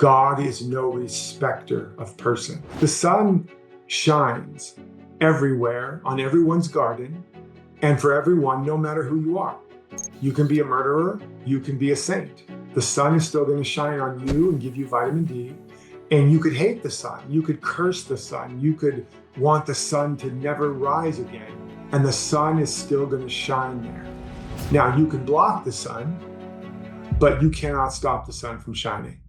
God is no respecter of person. The sun shines everywhere on everyone's garden and for everyone, no matter who you are. You can be a murderer, you can be a saint. The sun is still going to shine on you and give you vitamin D. And you could hate the sun, you could curse the sun, you could want the sun to never rise again, and the sun is still going to shine there. Now, you can block the sun, but you cannot stop the sun from shining.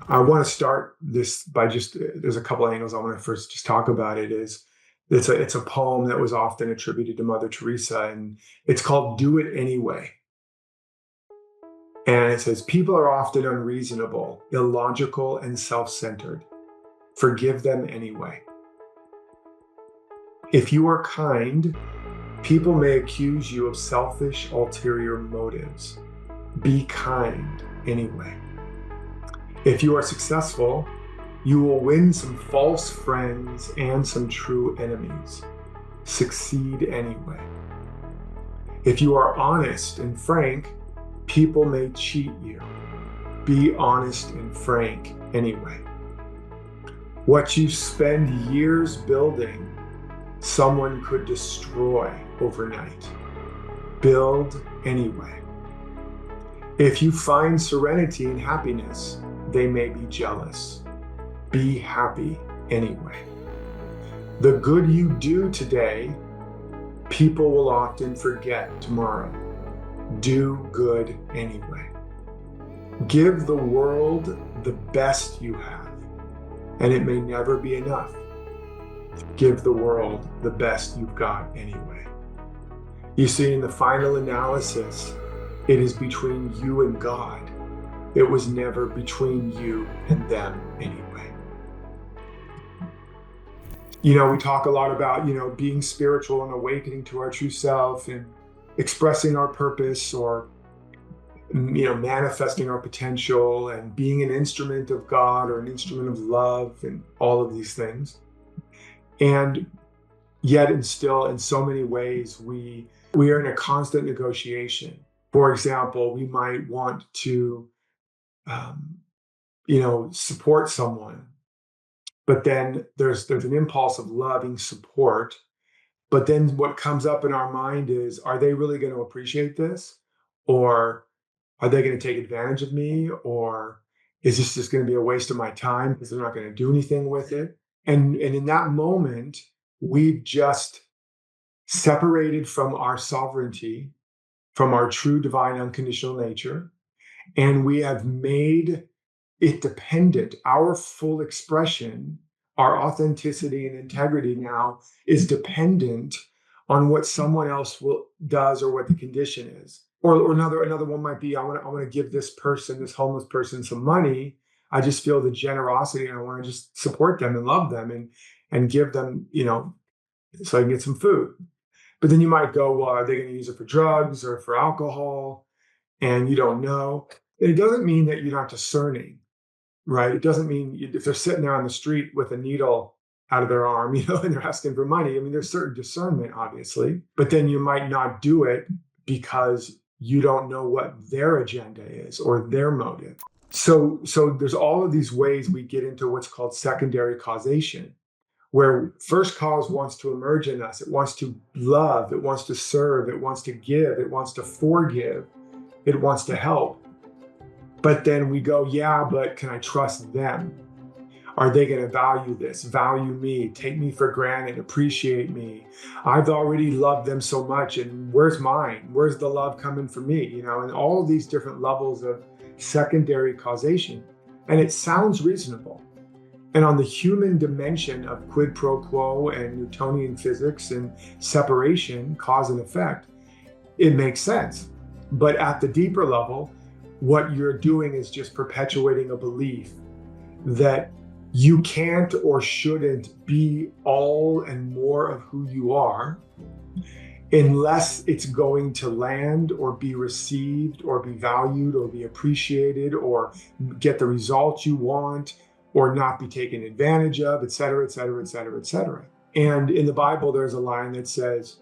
I want to start this by there's a couple of angles I want to first just talk about. It's a poem that was often attributed to Mother Teresa, and it's called Do It Anyway. And it says, people are often unreasonable, illogical, and self-centered. Forgive them anyway. If you are kind, people may accuse you of selfish, ulterior motives. Be kind anyway. If you are successful, you will win some false friends and some true enemies. Succeed anyway. If you are honest and frank, people may cheat you. Be honest and frank anyway. What you spend years building, someone could destroy overnight. Build anyway. If you find serenity and happiness, they may be jealous. Be happy anyway. The good you do today, people will often forget tomorrow. Do good anyway. Give the world the best you have, and it may never be enough. Give the world the best you've got anyway. You see, in the final analysis, it is between you and God. It was never between you and them anyway. We talk a lot about, being spiritual and awakening to our true self and expressing our purpose, or, manifesting our potential and being an instrument of God or an instrument of love and all of these things. And yet, and still, in so many ways, we are in a constant negotiation. For example, we might want to support someone, but then there's an impulse of loving support. But then what comes up in our mind is, are they really going to appreciate this? Or are they going to take advantage of me? Or is this just going to be a waste of my time because they're not going to do anything with it? And in that moment, we've just separated from our sovereignty, from our true divine unconditional nature, and we have made it dependent. Our full expression, our authenticity and integrity now is dependent on what someone else does or what the condition is. Or another one might be, I want to give this homeless person some money. I just feel the generosity and I want to just support them and love them and give them, so I can get some food. But then you might go, well, are they going to use it for drugs or for alcohol? And you don't know. It doesn't mean that you're not discerning, right? It doesn't mean if they're sitting there on the street with a needle out of their arm, and they're asking for money. I mean, there's certain discernment, obviously, but then you might not do it because you don't know what their agenda is or their motive. So there's all of these ways we get into what's called secondary causation, where first cause wants to emerge in us. It wants to love, it wants to serve, it wants to give, it wants to forgive, it wants to help. But then we go, yeah, but can I trust them? Are they going to value this, value me, take me for granted, appreciate me? I've already loved them so much, and where's mine? Where's the love coming for me? And all of these different levels of secondary causation. And it sounds reasonable. And on the human dimension of quid pro quo and Newtonian physics and separation, cause and effect, it makes sense. But at the deeper level, what you're doing is just perpetuating a belief that you can't or shouldn't be all and more of who you are unless it's going to land or be received or be valued or be appreciated or get the results you want or not be taken advantage of, et cetera, et cetera, et cetera, et cetera. And in the Bible, there's a line that says,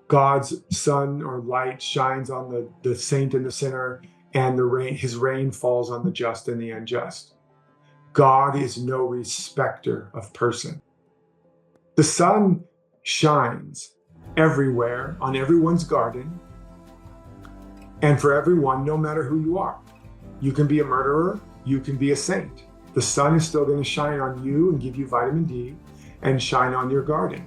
God's sun or light shines on the saint and the sinner, and his rain falls on the just and the unjust. God is no respecter of person. The sun shines everywhere on everyone's garden and for everyone, no matter who you are. You can be a murderer, you can be a saint. The sun is still going to shine on you and give you vitamin D and shine on your garden.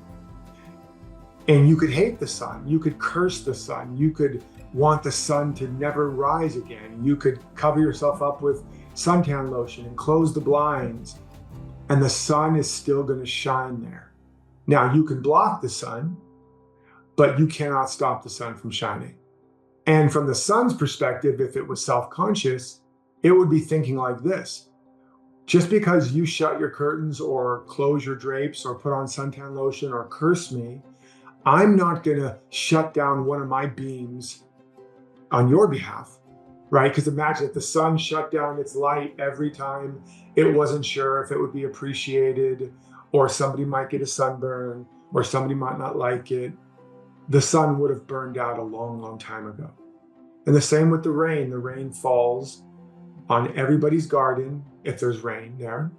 And you could hate the sun, you could curse the sun, you could want the sun to never rise again. You could cover yourself up with suntan lotion and close the blinds, and the sun is still going to shine there. Now, you can block the sun, but you cannot stop the sun from shining. And from the sun's perspective, if it was self-conscious, it would be thinking like this. Just because you shut your curtains or close your drapes or put on suntan lotion or curse me, I'm not going to shut down one of my beams on your behalf, right? Because imagine if the sun shut down its light every time it wasn't sure if it would be appreciated, or somebody might get a sunburn, or somebody might not like it. The sun would have burned out a long, long time ago. And the same with the rain. The rain falls on everybody's garden if there's rain there,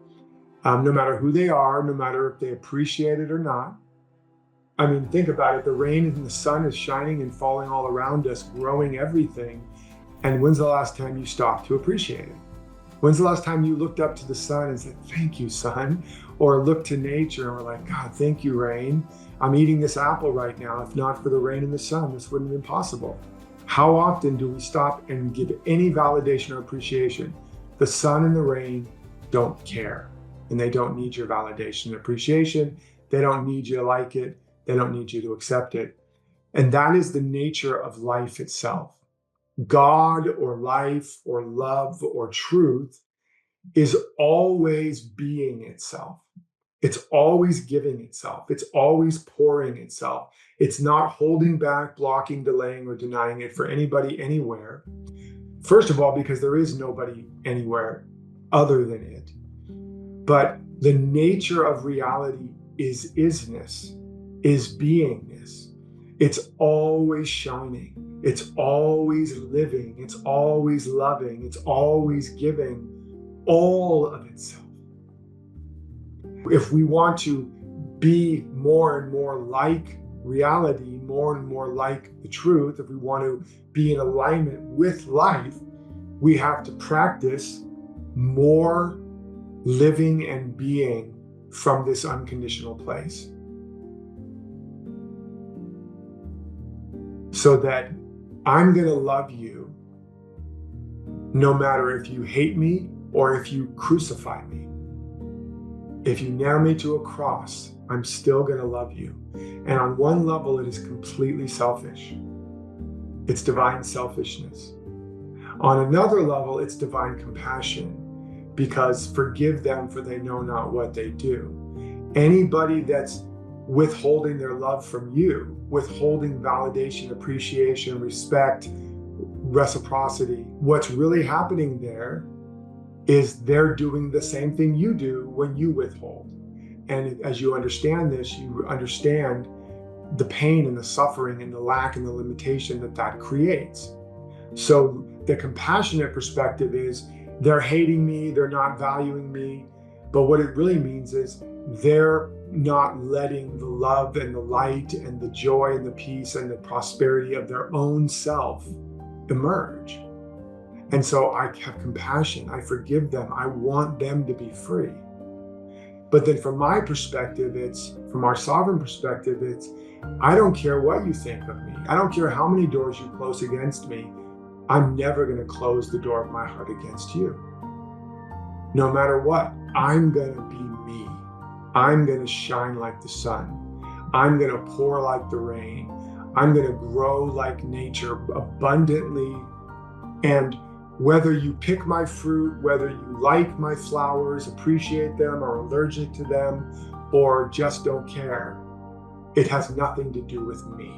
no matter who they are, no matter if they appreciate it or not. I mean, think about it. The rain and the sun is shining and falling all around us, growing everything. And when's the last time you stopped to appreciate it? When's the last time you looked up to the sun and said, thank you, sun? Or looked to nature and were like, God, thank you, rain. I'm eating this apple right now. If not for the rain and the sun, this wouldn't have been possible. How often do we stop and give any validation or appreciation? The sun and the rain don't care, and they don't need your validation and appreciation. They don't need you to like it. They don't need you to accept it. And that is the nature of life itself. God or life or love or truth is always being itself. It's always giving itself. It's always pouring itself. It's not holding back, blocking, delaying, or denying it for anybody anywhere. First of all, because there is nobody anywhere other than it. But the nature of reality is isness, is beingness. It's always shining. It's always living. It's always loving. It's always giving all of itself. If we want to be more and more like reality, more and more like the truth, if we want to be in alignment with life, we have to practice more living and being from this unconditional place. So that I'm going to love you no matter if you hate me or if you crucify me. If you nail me to a cross, I'm still going to love you. And on one level, it is completely selfish. It's divine selfishness. On another level, it's divine compassion, because forgive them for they know not what they do. Anybody that's withholding their love from you, withholding validation, appreciation, respect, reciprocity, what's really happening there is they're doing the same thing you do when you withhold. And as you understand this, you understand the pain and the suffering and the lack and the limitation that creates. So the compassionate perspective is they're hating me, they're not valuing me, but what it really means is they're not letting the love and the light and the joy and the peace and the prosperity of their own self emerge. And so I have compassion, I forgive them, I want them to be free. But then from my perspective, from our sovereign perspective, I don't care what you think of me. I don't care how many doors you close against me. I'm never going to close the door of my heart against you. No matter what, I'm going to be me. I'm going to shine like the sun. I'm going to pour like the rain. I'm going to grow like nature abundantly. And whether you pick my fruit, whether you like my flowers, appreciate them, or allergic to them, or just don't care, it has nothing to do with me.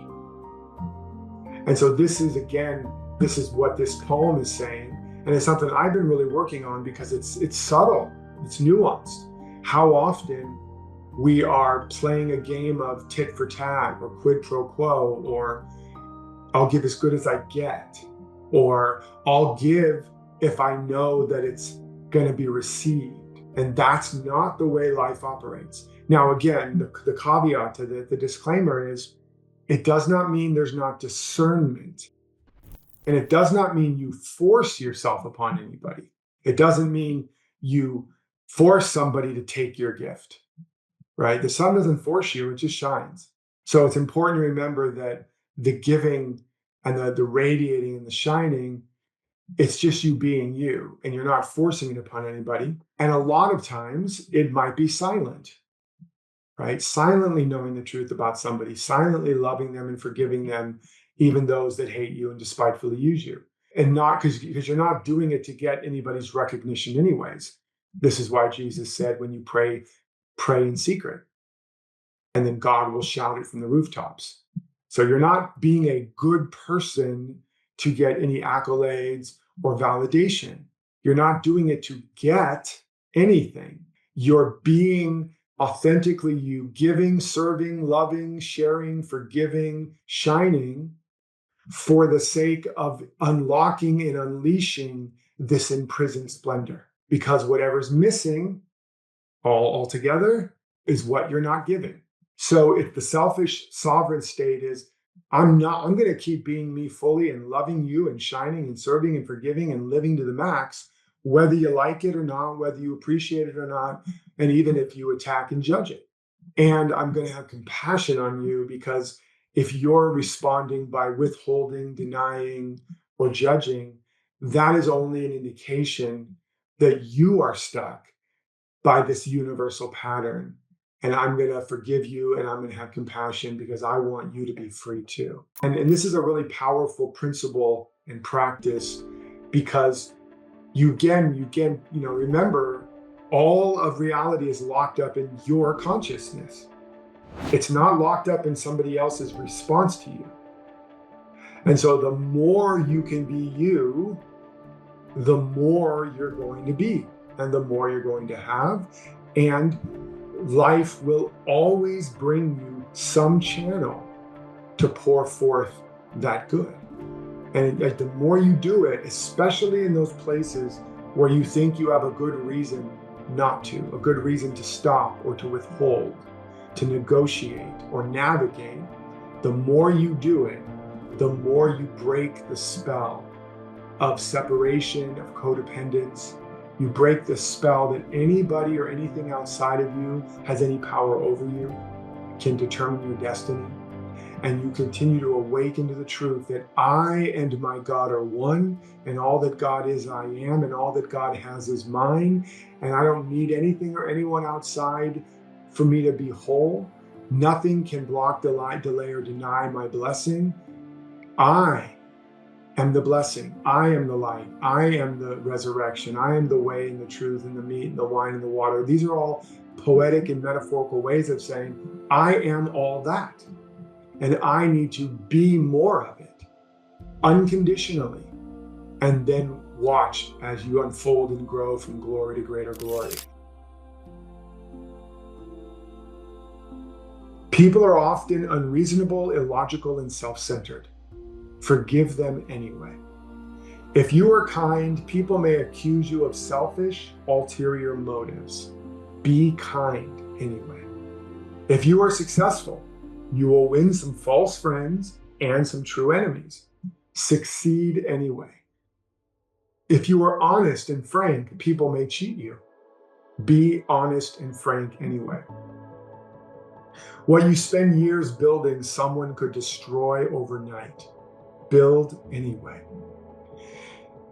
And so this is what this poem is saying. And it's something I've been really working on because it's subtle. It's nuanced. How often we are playing a game of tit for tat or quid pro quo, or I'll give as good as I get, or I'll give if I know that it's going to be received. And that's not the way life operates. Now, again, the caveat to the disclaimer is it does not mean there's not discernment. And it does not mean you force yourself upon anybody. It doesn't mean you force somebody to take your gift, right? The sun doesn't force you, it just shines. So it's important to remember that the giving and the radiating and the shining, it's just you being you, and you're not forcing it upon anybody. And a lot of times it might be silent, right? Silently knowing the truth about somebody, silently loving them and forgiving them, even those that hate you and despitefully use you. And not because you're not doing it to get anybody's recognition anyways. This is why Jesus said, when you pray, pray in secret, and then God will shout it from the rooftops. So you're not being a good person to get any accolades or validation. You're not doing it to get anything. You're being authentically you, giving, serving, loving, sharing, forgiving, shining for the sake of unlocking and unleashing this imprisoned splendor. Because whatever's missing altogether is what you're not giving. So if the selfish sovereign state is, I'm going to keep being me fully and loving you and shining and serving and forgiving and living to the max, whether you like it or not, whether you appreciate it or not, and even if you attack and judge it. And I'm going to have compassion on you, because if you're responding by withholding, denying, or judging, that is only an indication that you are stuck by this universal pattern. And I'm going to forgive you, and I'm going to have compassion because I want you to be free too. And this is a really powerful principle and practice, because you remember, all of reality is locked up in your consciousness. It's not locked up in somebody else's response to you. And so the more you can be you, the more you're going to be, and the more you're going to have. And life will always bring you some channel to pour forth that good. And the more you do it, especially in those places where you think you have a good reason not to, a good reason to stop or to withhold, to negotiate or navigate, the more you do it, the more you break the spell of separation, of codependence. You break the spell that anybody or anything outside of you has any power over you, can determine your destiny. And you continue to awaken to the truth that I and my God are one, and all that God is, I am, and all that God has is mine. And I don't need anything or anyone outside for me to be whole. Nothing can block, delay, or deny my blessing. I am the blessing. I am the light. I am the resurrection. I am the way and the truth and the meat and the wine and the water. These are all poetic and metaphorical ways of saying, I am all that. And I need to be more of it, unconditionally. And then watch as you unfold and grow from glory to greater glory. People are often unreasonable, illogical, and self-centered. Forgive them anyway. If you are kind, people may accuse you of selfish, ulterior motives. Be kind anyway. If you are successful, you will win some false friends and some true enemies. Succeed anyway. If you are honest and frank, people may cheat you. Be honest and frank anyway. What you spend years building, someone could destroy overnight. Build anyway.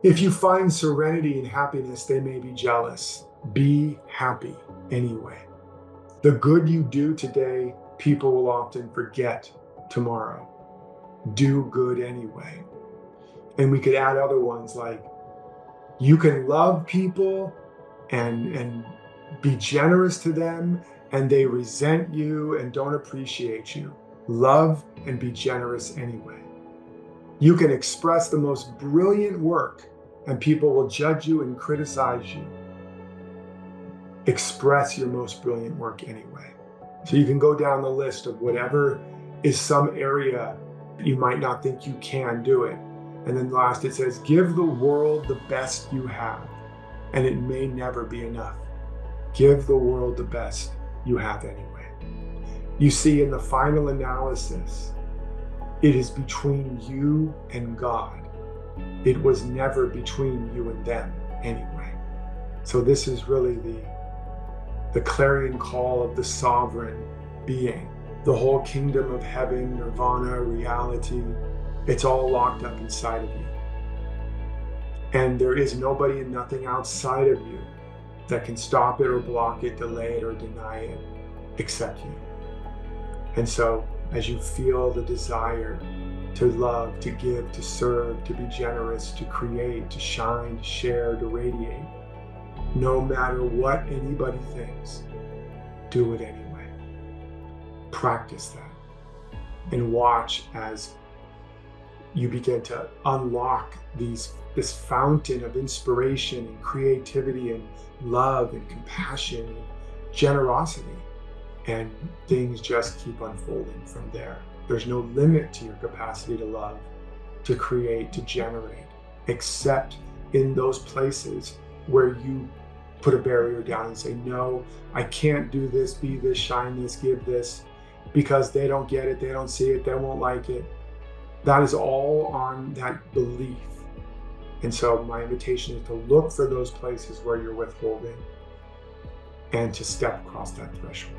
If you find serenity and happiness, they may be jealous. Be happy anyway. The good you do today, people will often forget tomorrow. Do good anyway. And we could add other ones like, you can love people and be generous to them, and they resent you and don't appreciate you. Love and be generous anyway. You can express the most brilliant work, and people will judge you and criticize you. express your most brilliant work anyway. So you can go down the list of whatever is some area that you might not think you can do it. And then last it says, give the world the best you have, and it may never be enough. Give the world the best you have anyway. You see, in the final analysis, it is between you and God. It was never between you and them anyway. So this is really the clarion call of the sovereign being. The whole kingdom of heaven, nirvana, reality, it's all locked up inside of you. And there is nobody and nothing outside of you that can stop it or block it, delay it or deny it, except you. And so as you feel the desire to love, to give, to serve, to be generous, to create, to shine, to share, to radiate, no matter what anybody thinks, do it anyway. Practice that and watch as you begin to unlock this fountain of inspiration and creativity and love and compassion and generosity. And things just keep unfolding from there. There's no limit to your capacity to love, to create, to generate, except in those places where you put a barrier down and say, no, I can't do this, be this, shine this, give this, because they don't get it, they don't see it, they won't like it. That is all on that belief. And so my invitation is to look for those places where you're withholding and to step across that threshold.